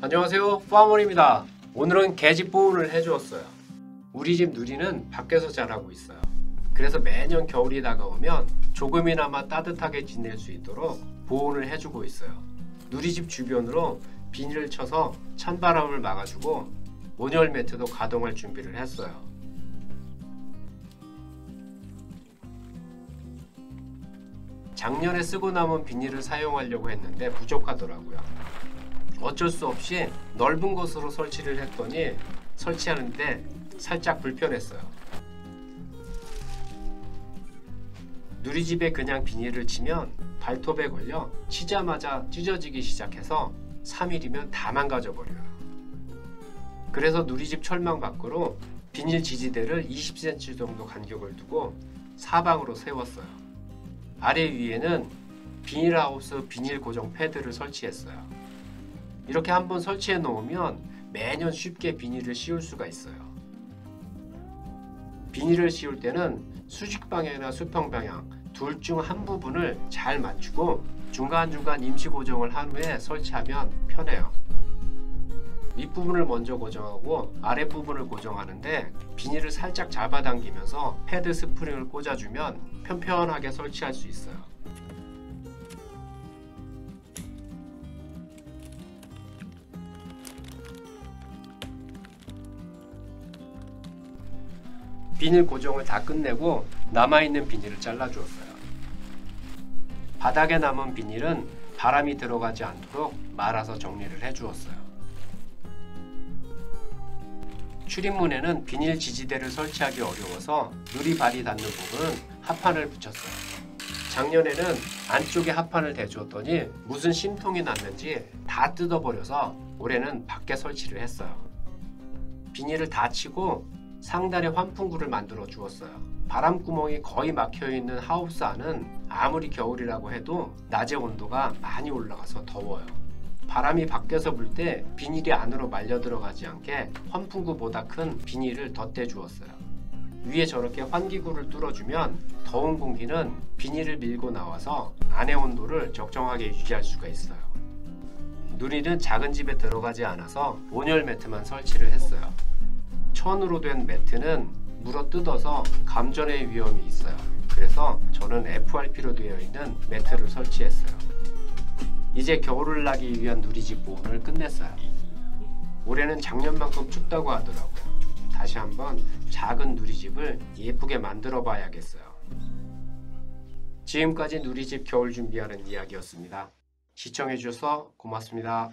안녕하세요, 파머입니다. 오늘은 개집 보온을 해주었어요. 우리 집 누리는 밖에서 자라고 있어요. 그래서 매년 겨울이 다가오면 조금이나마 따뜻하게 지낼 수 있도록 보온을 해주고 있어요. 누리집 주변으로 비닐을 쳐서 찬바람을 막아주고 온열 매트도 가동할 준비를 했어요. 작년에 쓰고 남은 비닐을 사용하려고 했는데 부족하더라고요. 어쩔 수 없이 넓은 곳으로 설치를 했더니 설치하는데 살짝 불편했어요. 누리집에 그냥 비닐을 치면 발톱에 걸려 치자마자 찢어지기 시작해서 3일이면 다 망가져 버려요. 그래서 누리집 철망 밖으로 비닐 지지대를 20cm 정도 간격을 두고 사방으로 세웠어요. 아래 위에는 비닐하우스 비닐 고정 패드를 설치했어요. 이렇게 한번 설치해 놓으면 매년 쉽게 비닐을 씌울 수가 있어요. 비닐을 씌울 때는 수직 방향이나 수평 방향 둘 중 한 부분을 잘 맞추고 중간중간 임시 고정을 한 후에 설치하면 편해요. 윗부분을 먼저 고정하고 아랫부분을 고정하는데 비닐을 살짝 잡아당기면서 패드 스프링을 꽂아주면 편편하게 설치할 수 있어요. 비닐 고정을 다 끝내고 남아있는 비닐을 잘라주었어요. 바닥에 남은 비닐은 바람이 들어가지 않도록 말아서 정리를 해주었어요. 출입문에는 비닐 지지대를 설치하기 어려워서 누리 발이 닿는 부분은 합판을 붙였어요. 작년에는 안쪽에 합판을 대주었더니 무슨 심통이 났는지 다 뜯어버려서 올해는 밖에 설치를 했어요. 비닐을 다 치고 상단에 환풍구를 만들어 주었어요. 바람구멍이 거의 막혀있는 하우스 안은 아무리 겨울이라고 해도 낮의 온도가 많이 올라가서 더워요. 바람이 밖에서 불 때 비닐이 안으로 말려 들어가지 않게 환풍구보다 큰 비닐을 덧대 주었어요. 위에 저렇게 환기구를 뚫어주면 더운 공기는 비닐을 밀고 나와서 안의 온도를 적정하게 유지할 수가 있어요. 누리는 작은 집에 들어가지 않아서 온열 매트만 설치를 했어요. 천으로 된 매트는 물어 뜯어서 감전의 위험이 있어요. 그래서 저는 FRP로 되어 있는 매트를 설치했어요. 이제 겨울을 나기 위한 누리집 보온을 끝냈어요. 올해는 작년만큼 춥다고 하더라고요. 다시 한번 작은 누리집을 예쁘게 만들어 봐야겠어요. 지금까지 누리집 겨울 준비하는 이야기였습니다. 시청해 주셔서 고맙습니다.